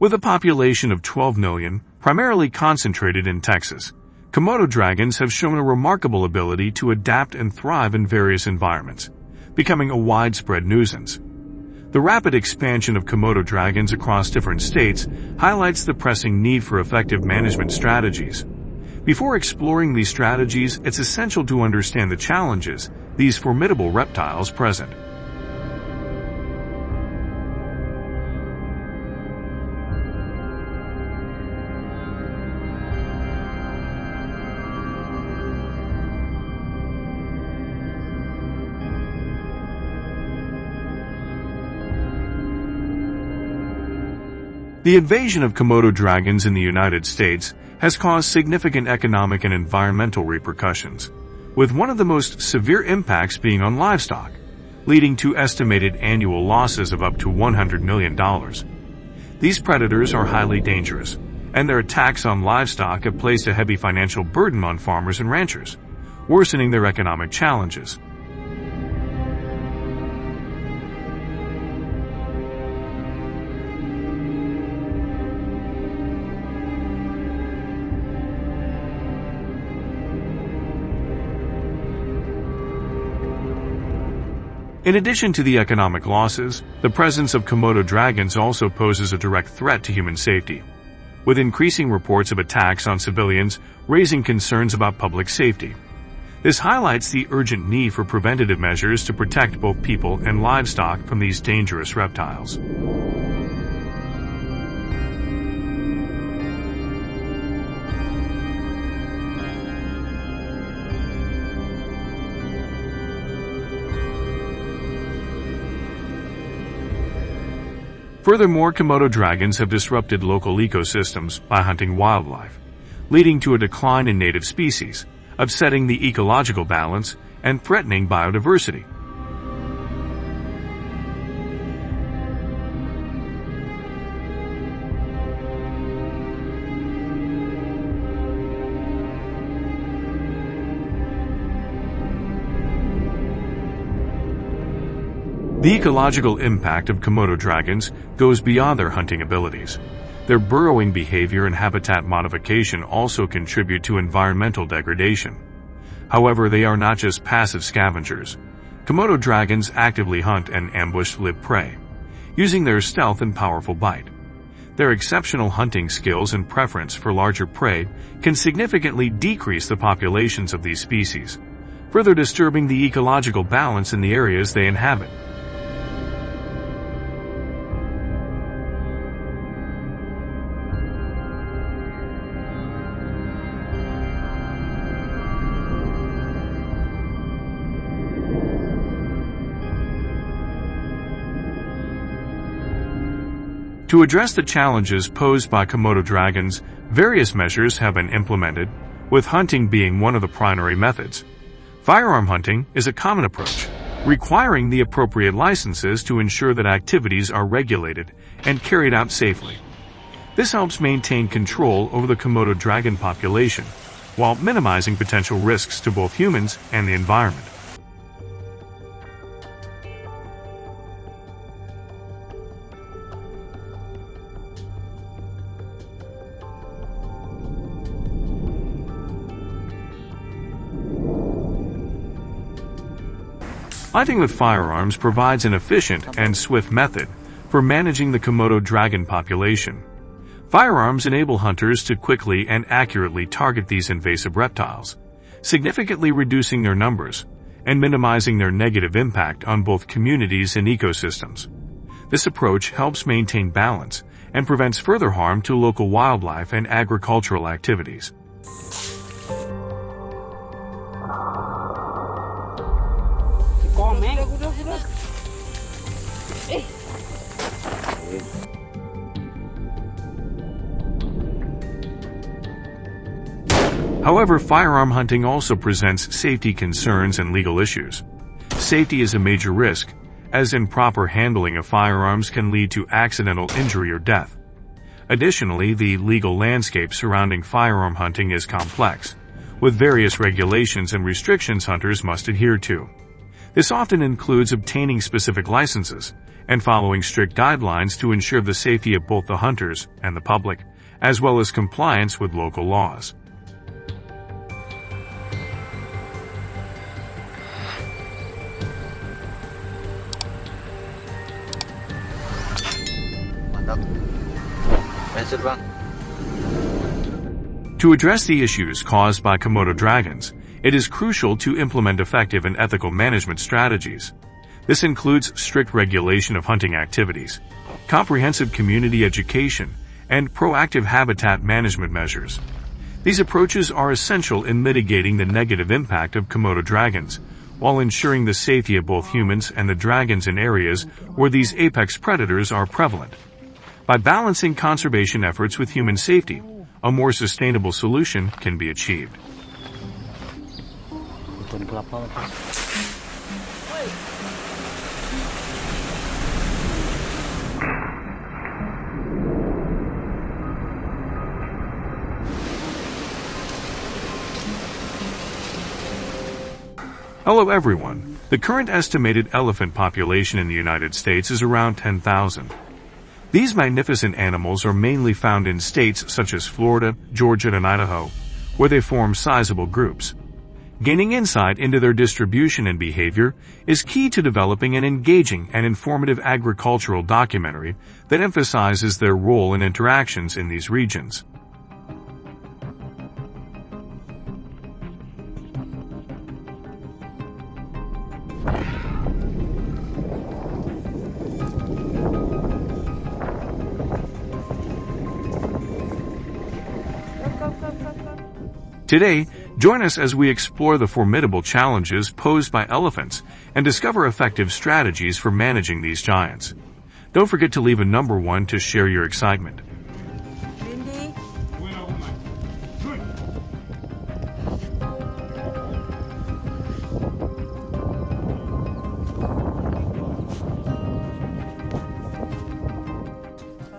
With a population of 12 million, primarily concentrated in Texas, Komodo dragons have shown a remarkable ability to adapt and thrive in various environments, becoming a widespread nuisance. The rapid expansion of Komodo dragons across different states highlights the pressing need for effective management strategies. Before exploring these strategies, it's essential to understand the challenges these formidable reptiles present. The invasion of Komodo dragons in the United States has caused significant economic and environmental repercussions, with one of the most severe impacts being on livestock, leading to estimated annual losses of up to $100 million. These predators are highly dangerous, and their attacks on livestock have placed a heavy financial burden on farmers and ranchers, worsening their economic challenges. In addition to the economic losses, the presence of Komodo dragons also poses a direct threat to human safety, with increasing reports of attacks on civilians raising concerns about public safety. This highlights the urgent need for preventative measures to protect both people and livestock from these dangerous reptiles. Furthermore, Komodo dragons have disrupted local ecosystems by hunting wildlife, leading to a decline in native species, upsetting the ecological balance, and threatening biodiversity. The ecological impact of Komodo dragons goes beyond their hunting abilities. Their burrowing behavior and habitat modification also contribute to environmental degradation. However, they are not just passive scavengers. Komodo dragons actively hunt and ambush live prey, using their stealth and powerful bite. Their exceptional hunting skills and preference for larger prey can significantly decrease the populations of these species, further disturbing the ecological balance in the areas they inhabit. To address the challenges posed by Komodo dragons, various measures have been implemented, with hunting being one of the primary methods. Firearm hunting is a common approach, requiring the appropriate licenses to ensure that activities are regulated and carried out safely. This helps maintain control over the Komodo dragon population, while minimizing potential risks to both humans and the environment. Hunting with firearms provides an efficient and swift method for managing the Komodo dragon population. Firearms enable hunters to quickly and accurately target these invasive reptiles, significantly reducing their numbers and minimizing their negative impact on both communities and ecosystems. This approach helps maintain balance and prevents further harm to local wildlife and agricultural activities. However, firearm hunting also presents safety concerns and legal issues. Safety is a major risk, as improper handling of firearms can lead to accidental injury or death. Additionally, the legal landscape surrounding firearm hunting is complex, with various regulations and restrictions hunters must adhere to. This often includes obtaining specific licenses and following strict guidelines to ensure the safety of both the hunters and the public, as well as compliance with local laws. To address the issues caused by Komodo dragons, it is crucial to implement effective and ethical management strategies. This includes strict regulation of hunting activities, comprehensive community education, and proactive habitat management measures. These approaches are essential in mitigating the negative impact of Komodo dragons, while ensuring the safety of both humans and the dragons in areas where these apex predators are prevalent. By balancing conservation efforts with human safety, a more sustainable solution can be achieved. Hello everyone. The current estimated elephant population in the United States is around 10,000. These magnificent animals are mainly found in states such as Florida, Georgia, and Idaho, where they form sizable groups. Gaining insight into their distribution and behavior is key to developing an engaging and informative agricultural documentary that emphasizes their role and interactions in these regions. Today, join us as we explore the formidable challenges posed by elephants and discover effective strategies for managing these giants. Don't forget to leave a number 1 to share your excitement.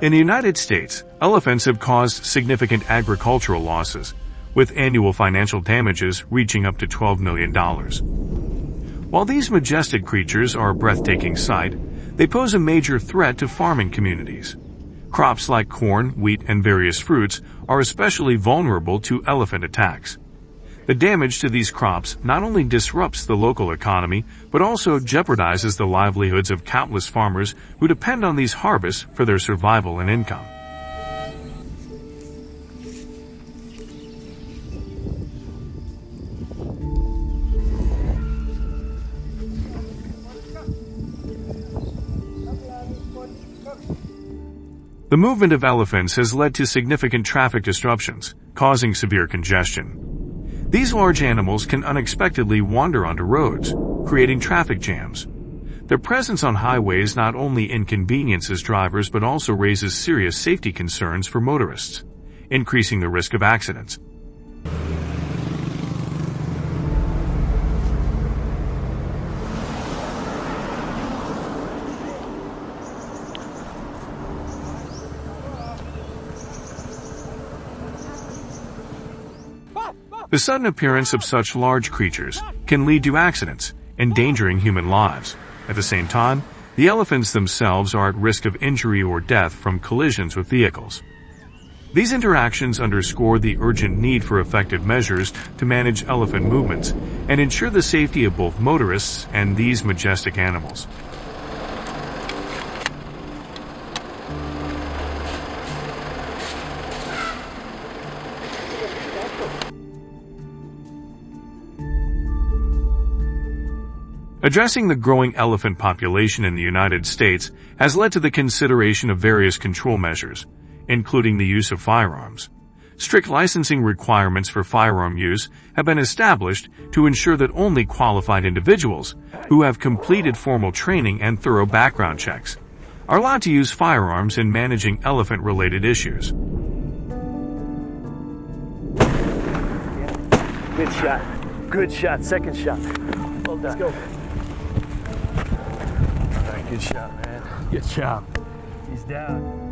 In the United States, elephants have caused significant agricultural losses, with annual financial damages reaching up to $12 million. While these majestic creatures are a breathtaking sight, they pose a major threat to farming communities. Crops like corn, wheat, and various fruits are especially vulnerable to elephant attacks. The damage to these crops not only disrupts the local economy, but also jeopardizes the livelihoods of countless farmers who depend on these harvests for their survival and income. The movement of elephants has led to significant traffic disruptions, causing severe congestion. These large animals can unexpectedly wander onto roads, creating traffic jams. Their presence on highways not only inconveniences drivers but also raises serious safety concerns for motorists, increasing the risk of accidents. The sudden appearance of such large creatures can lead to accidents, endangering human lives. At the same time, the elephants themselves are at risk of injury or death from collisions with vehicles. These interactions underscore the urgent need for effective measures to manage elephant movements and ensure the safety of both motorists and these majestic animals. Addressing the growing elephant population in the United States has led to the consideration of various control measures, including the use of firearms. Strict licensing requirements for firearm use have been established to ensure that only qualified individuals who have completed formal training and thorough background checks are allowed to use firearms in managing elephant-related issues. Good shot. Good shot. Second shot. Well done. Let's go. All right, good shot, man. Good job. He's down.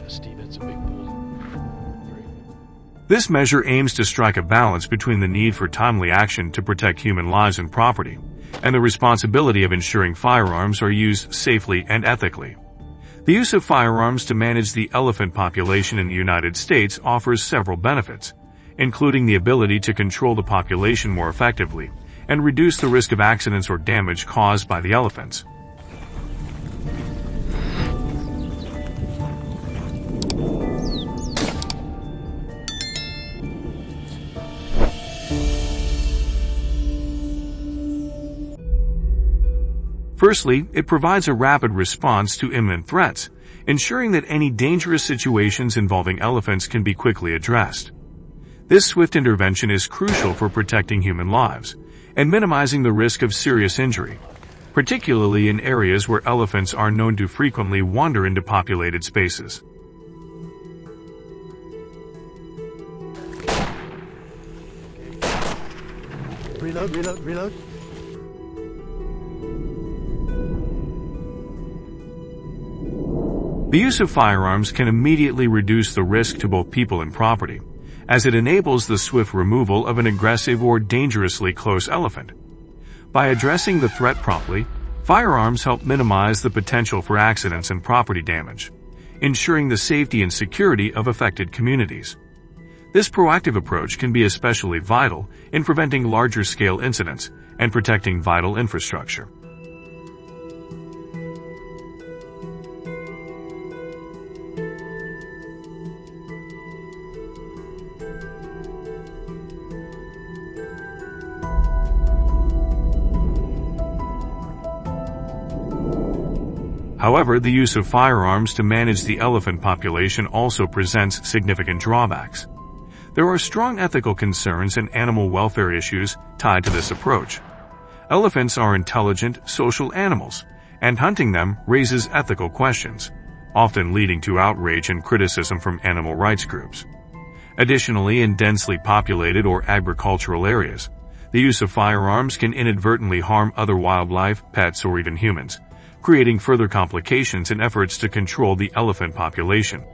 Steve, that's a big bull. This measure aims to strike a balance between the need for timely action to protect human lives and property, and the responsibility of ensuring firearms are used safely and ethically. The use of firearms to manage the elephant population in the United States offers several benefits, including the ability to control the population more effectively and reduce the risk of accidents or damage caused by the elephants. Firstly, it provides a rapid response to imminent threats, ensuring that any dangerous situations involving elephants can be quickly addressed. This swift intervention is crucial for protecting human lives and minimizing the risk of serious injury, particularly in areas where elephants are known to frequently wander into populated spaces. Reload. The use of firearms can immediately reduce the risk to both people and property, as it enables the swift removal of an aggressive or dangerously close elephant. By addressing the threat promptly, firearms help minimize the potential for accidents and property damage, ensuring the safety and security of affected communities. This proactive approach can be especially vital in preventing larger-scale incidents and protecting vital infrastructure. However, the use of firearms to manage the elephant population also presents significant drawbacks. There are strong ethical concerns and animal welfare issues tied to this approach. Elephants are intelligent, social animals, and hunting them raises ethical questions, often leading to outrage and criticism from animal rights groups. Additionally, in densely populated or agricultural areas, the use of firearms can inadvertently harm other wildlife, pets, or even humans, creating further complications in efforts to control the elephant population.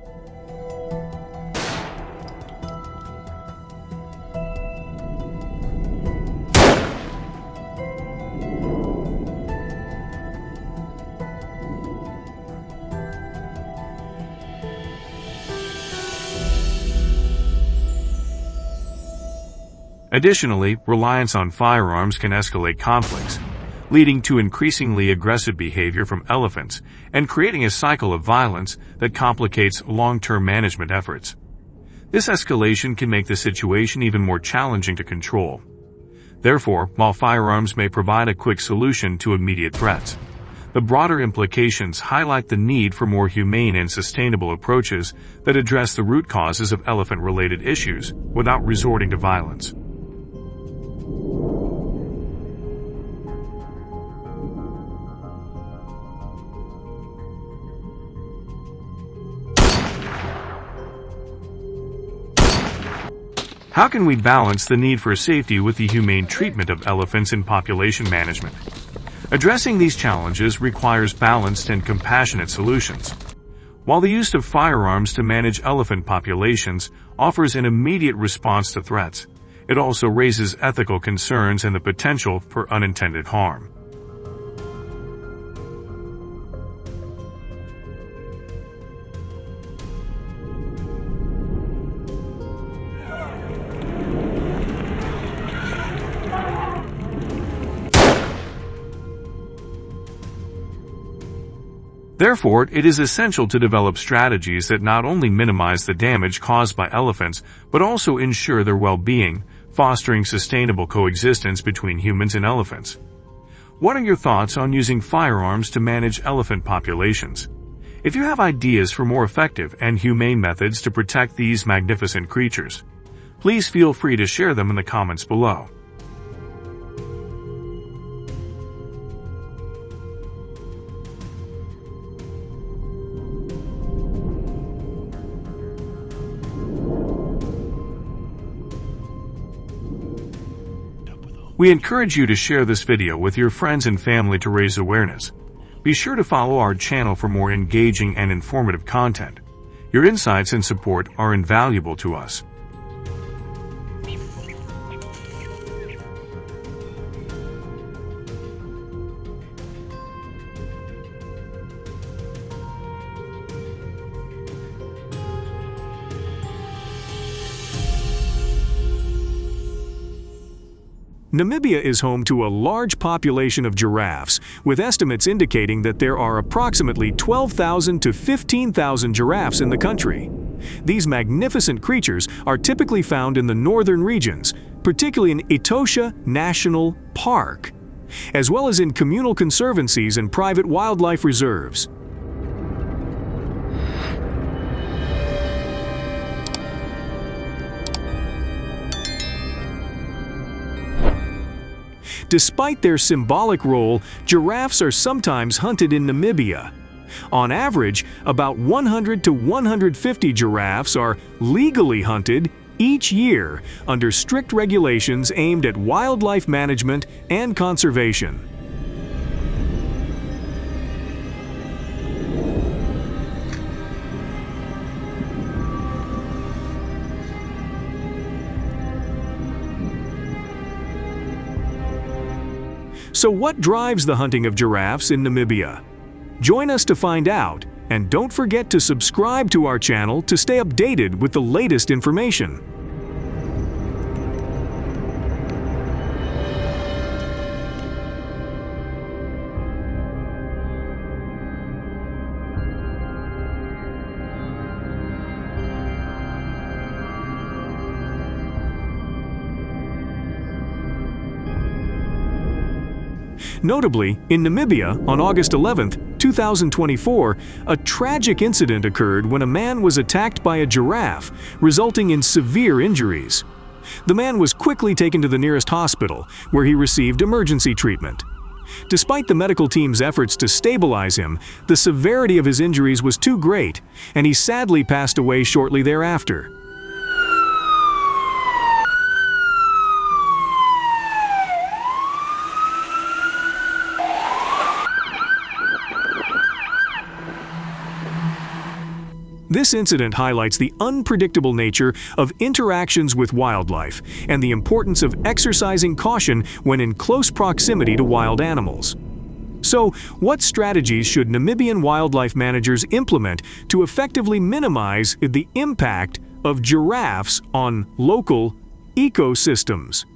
Additionally, reliance on firearms can escalate conflicts, leading to increasingly aggressive behavior from elephants and creating a cycle of violence that complicates long-term management efforts. This escalation can make the situation even more challenging to control. Therefore, while firearms may provide a quick solution to immediate threats, the broader implications highlight the need for more humane and sustainable approaches that address the root causes of elephant-related issues without resorting to violence. How can we balance the need for safety with the humane treatment of elephants in population management? Addressing these challenges requires balanced and compassionate solutions. While the use of firearms to manage elephant populations offers an immediate response to threats, it also raises ethical concerns and the potential for unintended harm. Therefore, it is essential to develop strategies that not only minimize the damage caused by elephants, but also ensure their well-being, fostering sustainable coexistence between humans and elephants. What are your thoughts on using firearms to manage elephant populations? If you have ideas for more effective and humane methods to protect these magnificent creatures, please feel free to share them in the comments below. We encourage you to share this video with your friends and family to raise awareness. Be sure to follow our channel for more engaging and informative content. Your insights and support are invaluable to us. Namibia is home to a large population of giraffes, with estimates indicating that there are approximately 12,000 to 15,000 giraffes in the country. These magnificent creatures are typically found in the northern regions, particularly in Etosha National Park, as well as in communal conservancies and private wildlife reserves. Despite their symbolic role, giraffes are sometimes hunted in Namibia. On average, about 100 to 150 giraffes are legally hunted each year under strict regulations aimed at wildlife management and conservation. So what drives the hunting of giraffes in Namibia? Join us to find out, and don't forget to subscribe to our channel to stay updated with the latest information. Notably, in Namibia, on August 11, 2024, a tragic incident occurred when a man was attacked by a giraffe, resulting in severe injuries. The man was quickly taken to the nearest hospital, where he received emergency treatment. Despite the medical team's efforts to stabilize him, the severity of his injuries was too great, and he sadly passed away shortly thereafter. This incident highlights the unpredictable nature of interactions with wildlife and the importance of exercising caution when in close proximity to wild animals. So, what strategies should Namibian wildlife managers implement to effectively minimize the impact of giraffes on local ecosystems?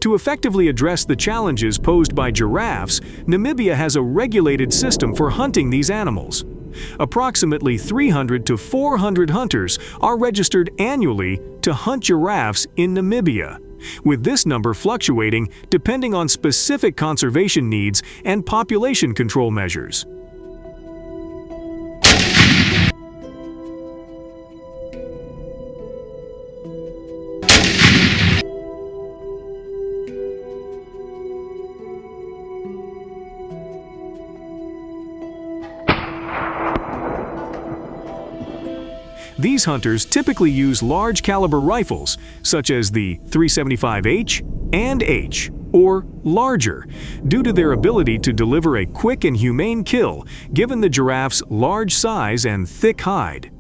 To effectively address the challenges posed by giraffes, Namibia has a regulated system for hunting these animals. Approximately 300 to 400 hunters are registered annually to hunt giraffes in Namibia, with this number fluctuating depending on specific conservation needs and population control measures. These hunters typically use large caliber rifles, such as the .375H and H, or larger, due to their ability to deliver a quick and humane kill given the giraffe's large size and thick hide.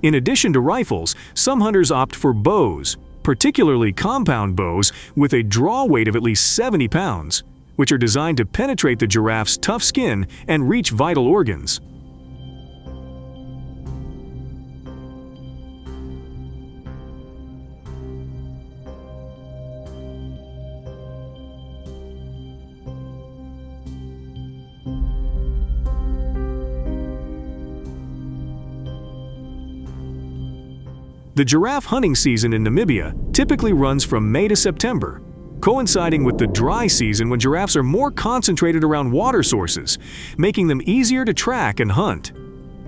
In addition to rifles, some hunters opt for bows, particularly compound bows with a draw weight of at least 70 pounds, which are designed to penetrate the giraffe's tough skin and reach vital organs. The giraffe hunting season in Namibia typically runs from May to September, coinciding with the dry season when giraffes are more concentrated around water sources, making them easier to track and hunt.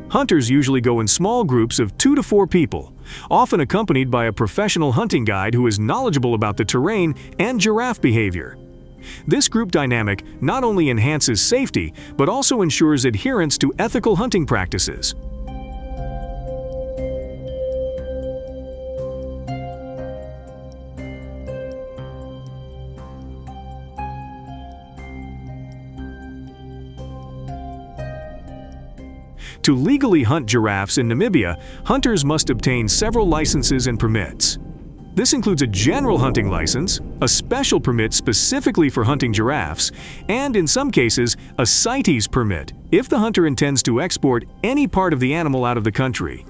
Hunters usually go in small groups of 2 to 4 people, often accompanied by a professional hunting guide who is knowledgeable about the terrain and giraffe behavior. This group dynamic not only enhances safety, but also ensures adherence to ethical hunting practices. To legally hunt giraffes in Namibia, hunters must obtain several licenses and permits. This includes a general hunting license, a special permit specifically for hunting giraffes, and in some cases, a CITES permit if the hunter intends to export any part of the animal out of the country.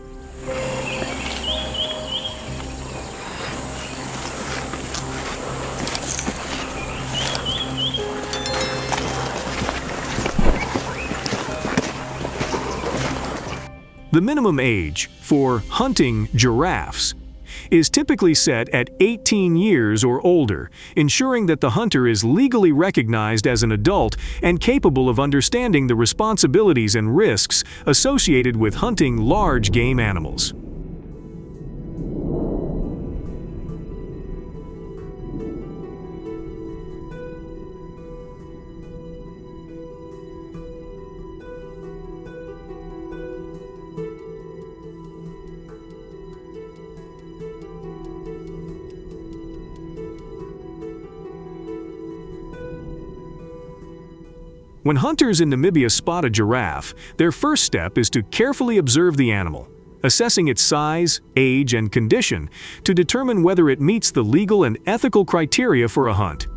The minimum age for hunting giraffes is typically set at 18 years or older, ensuring that the hunter is legally recognized as an adult and capable of understanding the responsibilities and risks associated with hunting large game animals. When hunters in Namibia spot a giraffe, their first step is to carefully observe the animal, assessing its size, age, and condition to determine whether it meets the legal and ethical criteria for a hunt.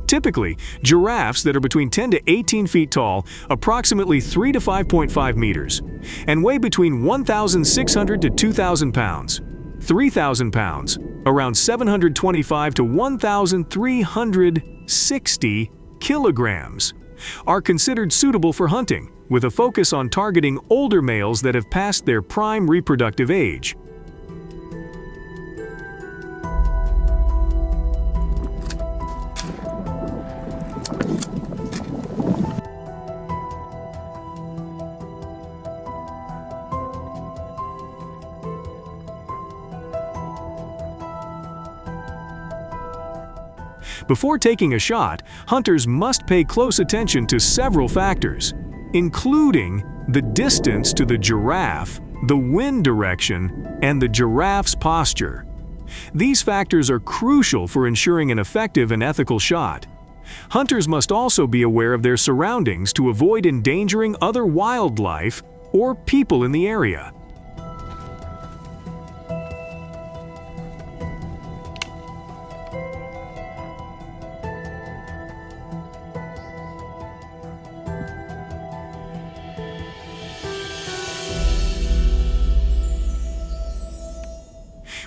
Typically, giraffes that are between 10 to 18 feet tall, approximately 3 to 5.5 meters, and weigh between 1,600 to 2,000 pounds, 3,000 pounds, around 725 to 1,360 kilograms, are considered suitable for hunting, with a focus on targeting older males that have passed their prime reproductive age. Before taking a shot, hunters must pay close attention to several factors, including the distance to the giraffe, the wind direction, and the giraffe's posture. These factors are crucial for ensuring an effective and ethical shot. Hunters must also be aware of their surroundings to avoid endangering other wildlife or people in the area.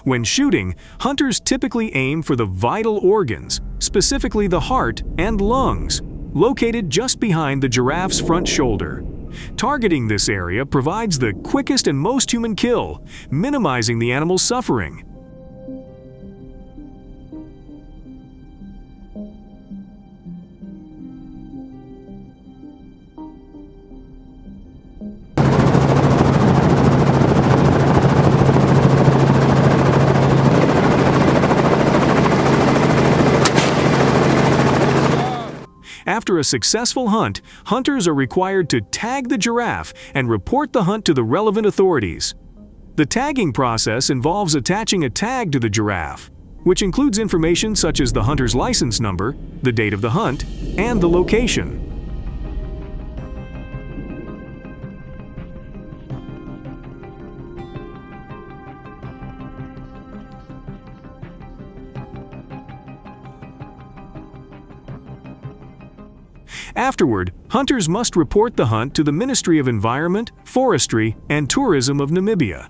When shooting, hunters typically aim for the vital organs, specifically the heart and lungs, located just behind the giraffe's front shoulder. Targeting this area provides the quickest and most human kill, minimizing the animal's suffering. After a successful hunt, hunters are required to tag the giraffe and report the hunt to the relevant authorities. The tagging process involves attaching a tag to the giraffe, which includes information such as the hunter's license number, the date of the hunt, and the location. Afterward, hunters must report the hunt to the Ministry of Environment, Forestry, and Tourism of Namibia.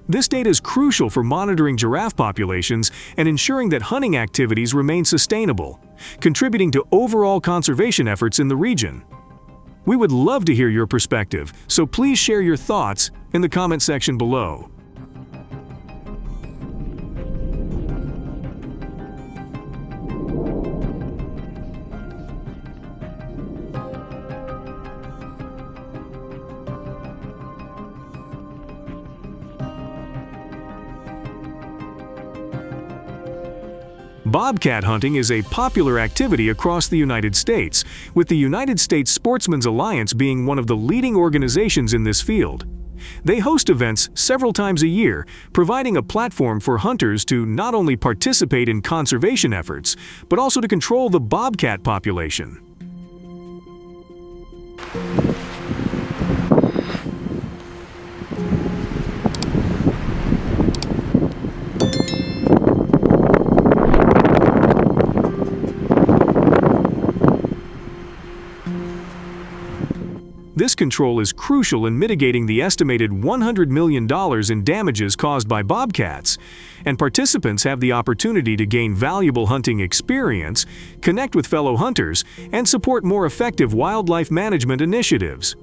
This data is crucial for monitoring giraffe populations and ensuring that hunting activities remain sustainable, contributing to overall conservation efforts in the region. We would love to hear your perspective, so please share your thoughts in the comment section below. Bobcat hunting is a popular activity across the United States, with the United States Sportsmen's Alliance being one of the leading organizations in this field. They host events several times a year, providing a platform for hunters to not only participate in conservation efforts, but also to control the bobcat population. This control is crucial in mitigating the estimated $100 million in damages caused by bobcats, and participants have the opportunity to gain valuable hunting experience, connect with fellow hunters, and support more effective wildlife management initiatives.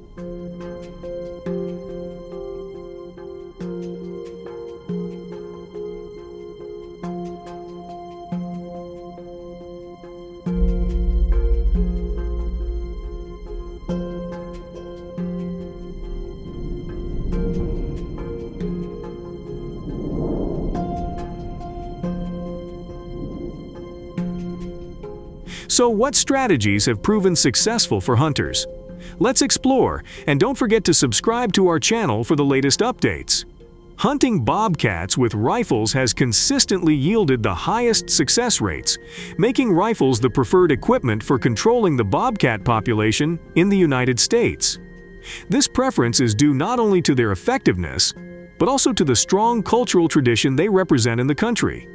So what strategies have proven successful for hunters? Let's explore, and don't forget to subscribe to our channel for the latest updates. Hunting bobcats with rifles has consistently yielded the highest success rates, making rifles the preferred equipment for controlling the bobcat population in the United States. This preference is due not only to their effectiveness, but also to the strong cultural tradition they represent in the country.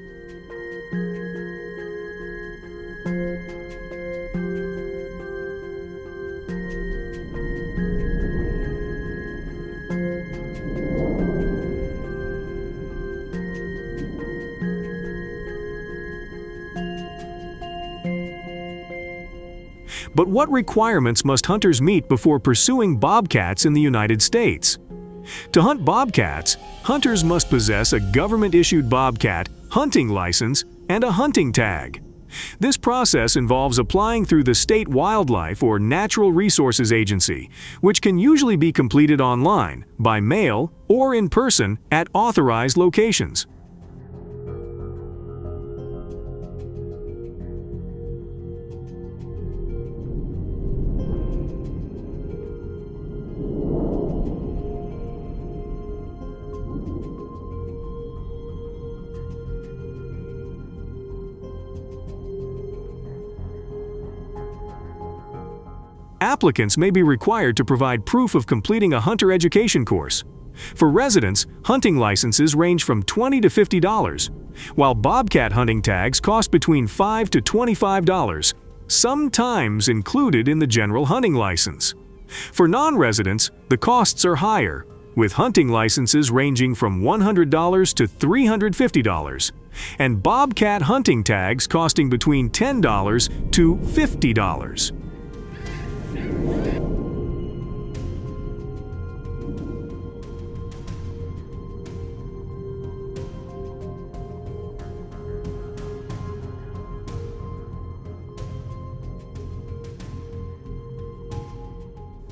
But what requirements must hunters meet before pursuing bobcats in the United States? To hunt bobcats, hunters must possess a government-issued bobcat hunting license and a hunting tag. This process involves applying through the State Wildlife or Natural Resources Agency, which can usually be completed online, by mail, or in person at authorized locations. Applicants may be required to provide proof of completing a hunter education course. For residents, hunting licenses range from $20 to $50, while bobcat hunting tags cost between $5 to $25, sometimes included in the general hunting license. For non-residents, the costs are higher, with hunting licenses ranging from $100 to $350, and bobcat hunting tags costing between $10 to $50.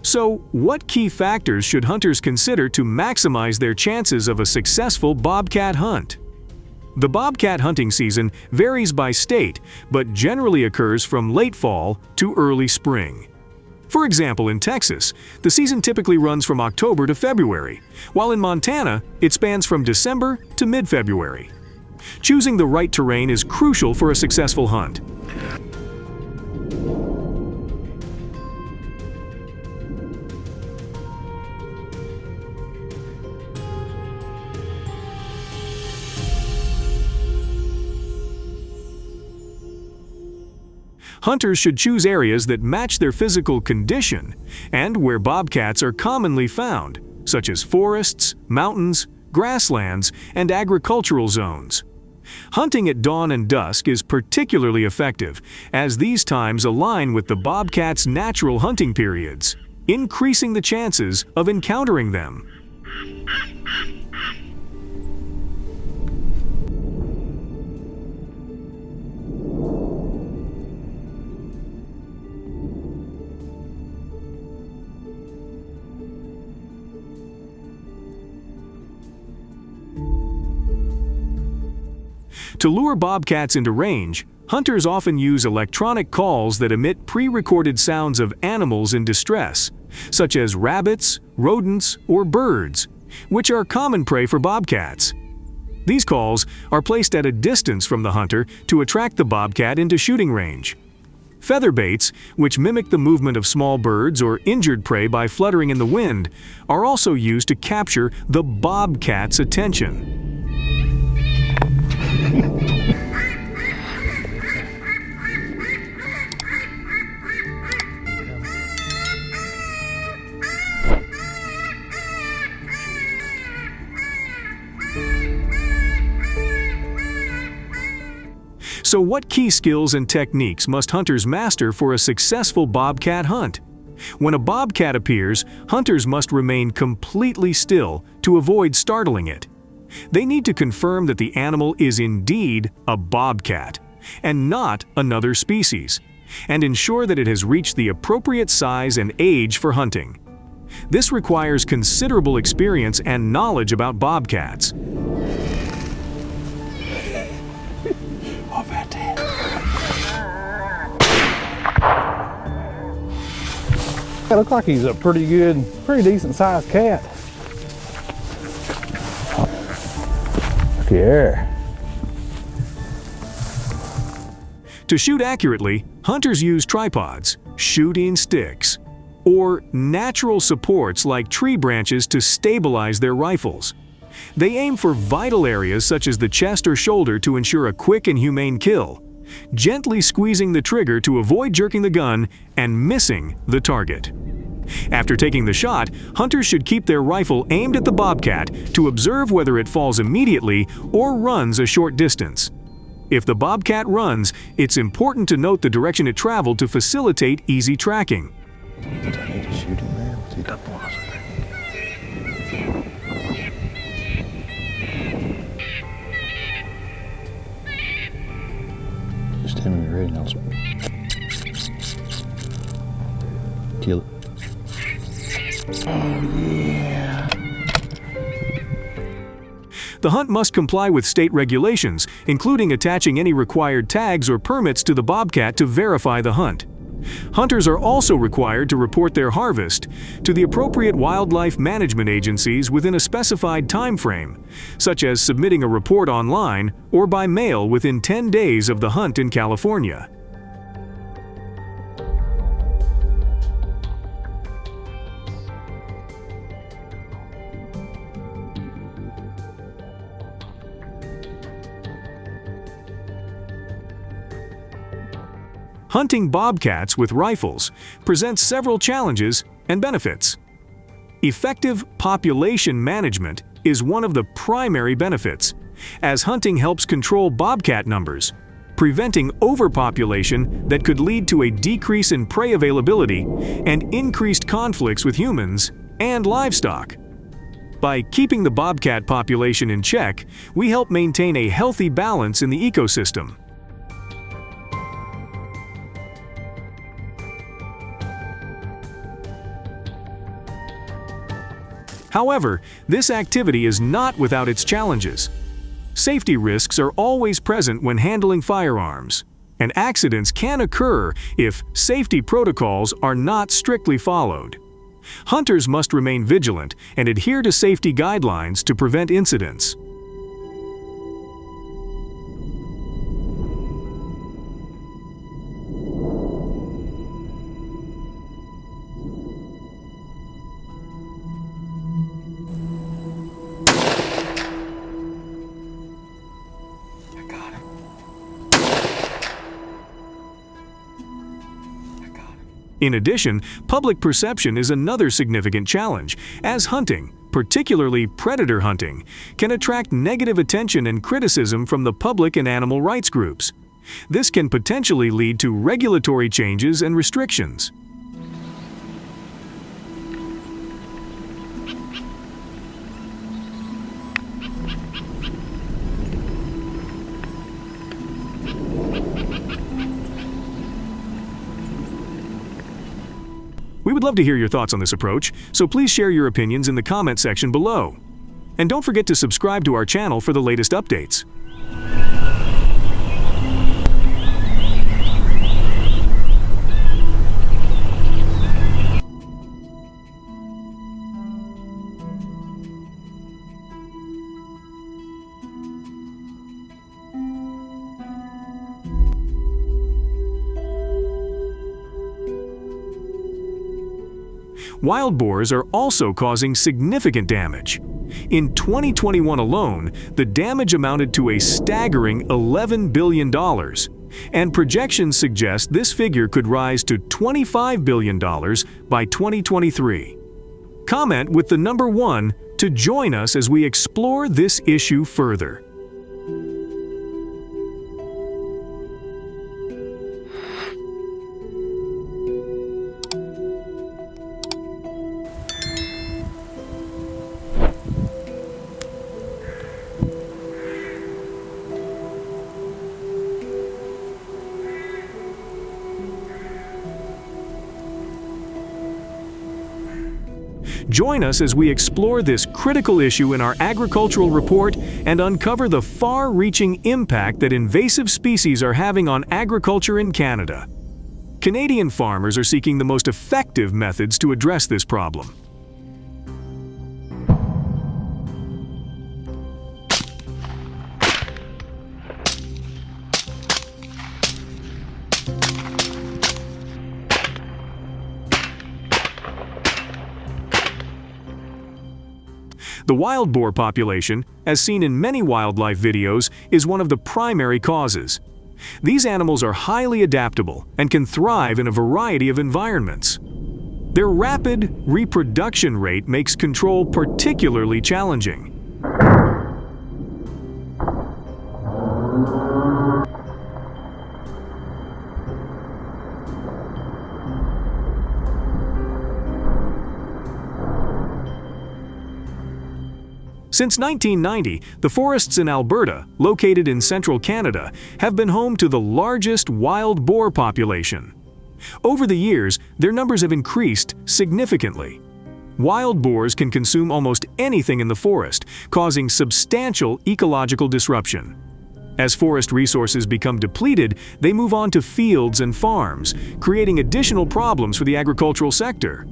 So, what key factors should hunters consider to maximize their chances of a successful bobcat hunt? The bobcat hunting season varies by state, but generally occurs from late fall to early spring. For example, in Texas, the season typically runs from October to February, while in Montana, it spans from December to mid-February. Choosing the right terrain is crucial for a successful hunt. Hunters should choose areas that match their physical condition and where bobcats are commonly found, such as forests, mountains, grasslands, and agricultural zones. Hunting at dawn and dusk is particularly effective, as these times align with the bobcat's natural hunting periods, increasing the chances of encountering them. To lure bobcats into range, hunters often use electronic calls that emit pre-recorded sounds of animals in distress, such as rabbits, rodents, or birds, which are common prey for bobcats. These calls are placed at a distance from the hunter to attract the bobcat into shooting range. Feather baits, which mimic the movement of small birds or injured prey by fluttering in the wind, are also used to capture the bobcat's attention. So what key skills and techniques must hunters master for a successful bobcat hunt? When a bobcat appears, hunters must remain completely still to avoid startling it. They need to confirm that the animal is indeed a bobcat and not another species, and ensure that it has reached the appropriate size and age for hunting. This requires considerable experience and knowledge about bobcats. It looks like he's a pretty decent sized cat. Yeah. To shoot accurately, hunters use tripods, shooting sticks, or natural supports like tree branches to stabilize their rifles. They aim for vital areas such as the chest or shoulder to ensure a quick and humane kill, gently squeezing the trigger to avoid jerking the gun and missing the target. After taking the shot, hunters should keep their rifle aimed at the bobcat to observe whether it falls immediately or runs a short distance. If the bobcat runs, it's important to note the direction it traveled to facilitate easy tracking. I need to shoot him now. Just tell me when you're ready and I'll kill it. Oh yeah. The hunt must comply with state regulations, including attaching any required tags or permits to the bobcat to verify the hunt. Hunters are also required to report their harvest to the appropriate wildlife management agencies within a specified time frame, such as submitting a report online or by mail within 10 days of the hunt in California. Hunting bobcats with rifles presents several challenges and benefits. Effective population management is one of the primary benefits, as hunting helps control bobcat numbers, preventing overpopulation that could lead to a decrease in prey availability and increased conflicts with humans and livestock. By keeping the bobcat population in check, we help maintain a healthy balance in the ecosystem. However, this activity is not without its challenges. Safety risks are always present when handling firearms, and accidents can occur if safety protocols are not strictly followed. Hunters must remain vigilant and adhere to safety guidelines to prevent incidents. In addition, public perception is another significant challenge, as hunting, particularly predator hunting, can attract negative attention and criticism from the public and animal rights groups. This can potentially lead to regulatory changes and restrictions. We would love to hear your thoughts on this approach, so please share your opinions in the comment section below. And don't forget to subscribe to our channel for the latest updates. Wild boars are also causing significant damage. In 2021 alone, the damage amounted to a staggering $11 billion, and projections suggest this figure could rise to $25 billion by 2023. Comment with the number 1 to join us as we explore this issue further. Join us as we explore this critical issue in our agricultural report and uncover the far-reaching impact that invasive species are having on agriculture in Canada. Canadian farmers are seeking the most effective methods to address this problem. The wild boar population, as seen in many wildlife videos, is one of the primary causes. These animals are highly adaptable and can thrive in a variety of environments. Their rapid reproduction rate makes control particularly challenging. Since 1990, the forests in Alberta, located in central Canada, have been home to the largest wild boar population. Over the years, their numbers have increased significantly. Wild boars can consume almost anything in the forest, causing substantial ecological disruption. As forest resources become depleted, they move on to fields and farms, creating additional problems for the agricultural sector.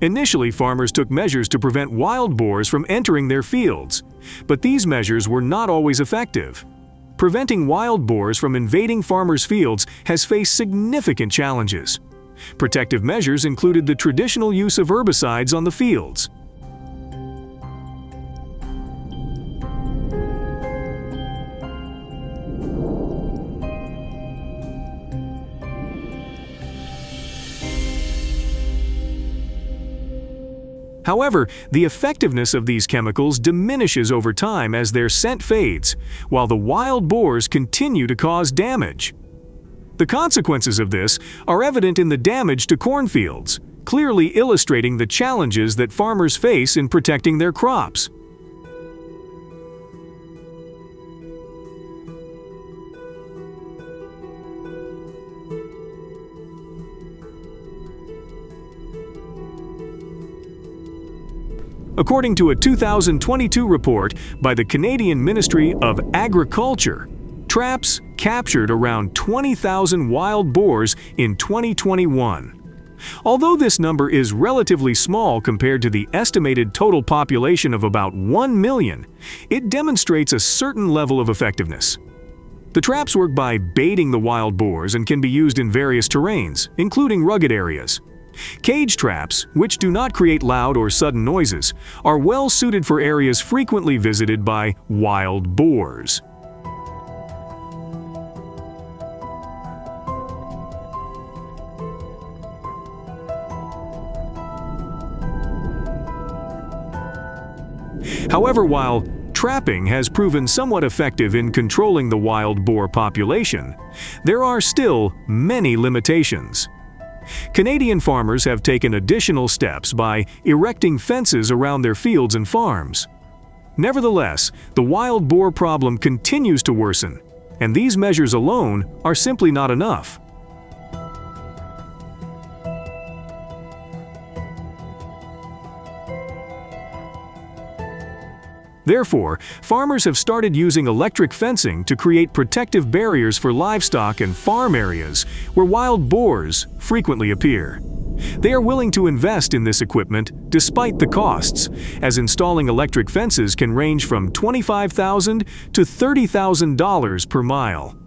Initially, farmers took measures to prevent wild boars from entering their fields, but these measures were not always effective. Preventing wild boars from invading farmers' fields has faced significant challenges. Protective measures included the traditional use of herbicides on the fields. However, the effectiveness of these chemicals diminishes over time as their scent fades, while the wild boars continue to cause damage. The consequences of this are evident in the damage to cornfields, clearly illustrating the challenges that farmers face in protecting their crops. According to a 2022 report by the Canadian Ministry of Agriculture, traps captured around 20,000 wild boars in 2021. Although this number is relatively small compared to the estimated total population of about 1 million, it demonstrates a certain level of effectiveness. The traps work by baiting the wild boars and can be used in various terrains, including rugged areas. Cage traps, which do not create loud or sudden noises, are well suited for areas frequently visited by wild boars. However, while trapping has proven somewhat effective in controlling the wild boar population, there are still many limitations. Canadian farmers have taken additional steps by erecting fences around their fields and farms. Nevertheless, the wild boar problem continues to worsen, and these measures alone are simply not enough. Therefore, farmers have started using electric fencing to create protective barriers for livestock and farm areas where wild boars frequently appear. They are willing to invest in this equipment despite the costs, as installing electric fences can range from $25,000 to $30,000 per mile.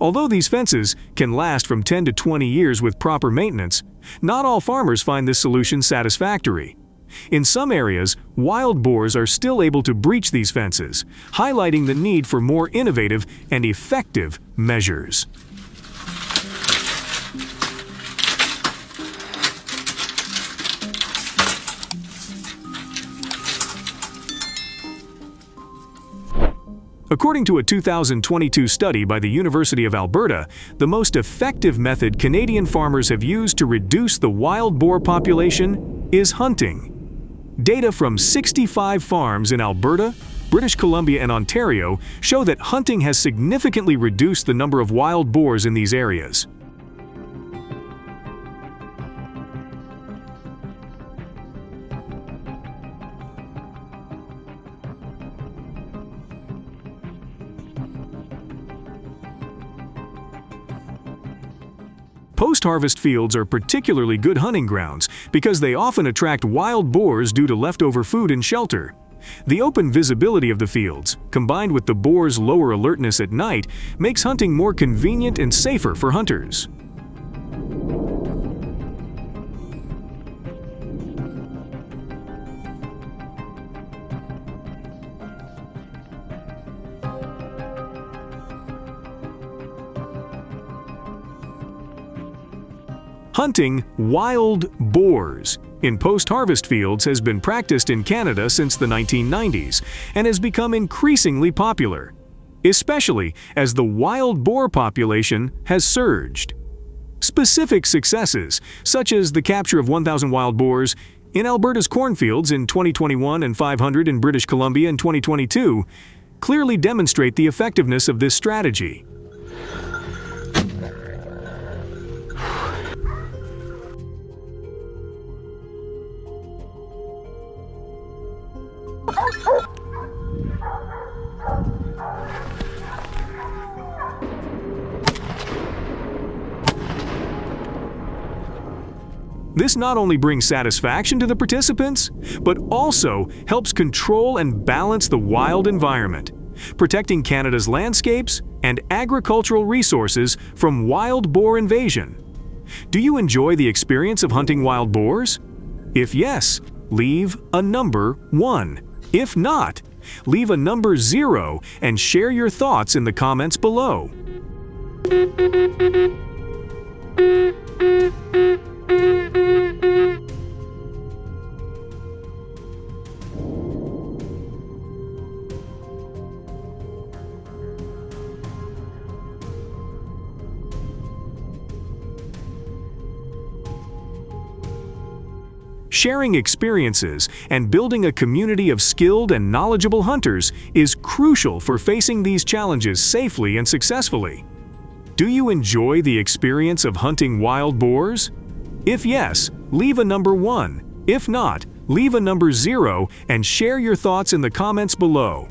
Although these fences can last from 10 to 20 years with proper maintenance, not all farmers find this solution satisfactory. In some areas, wild boars are still able to breach these fences, highlighting the need for more innovative and effective measures. According to a 2022 study by the University of Alberta, the most effective method Canadian farmers have used to reduce the wild boar population is hunting. Data from 65 farms in Alberta, British Columbia, and Ontario show that hunting has significantly reduced the number of wild boars in these areas. Post-harvest fields are particularly good hunting grounds because they often attract wild boars due to leftover food and shelter. The open visibility of the fields, combined with the boar's lower alertness at night, makes hunting more convenient and safer for hunters. Hunting wild boars in post-harvest fields has been practiced in Canada since the 1990s and has become increasingly popular, especially as the wild boar population has surged. Specific successes, such as the capture of 1,000 wild boars in Alberta's cornfields in 2021 and 500 in British Columbia in 2022, clearly demonstrate the effectiveness of this strategy. This not only brings satisfaction to the participants, but also helps control and balance the wild environment, protecting Canada's landscapes and agricultural resources from wild boar invasion. Do you enjoy the experience of hunting wild boars? If yes, leave a number 1. If not, leave a number 0 and share your thoughts in the comments below. Sharing experiences and building a community of skilled and knowledgeable hunters is crucial for facing these challenges safely and successfully. Do you enjoy the experience of hunting wild boars? If yes, leave a number 1. If not, leave a number 0 and share your thoughts in the comments below.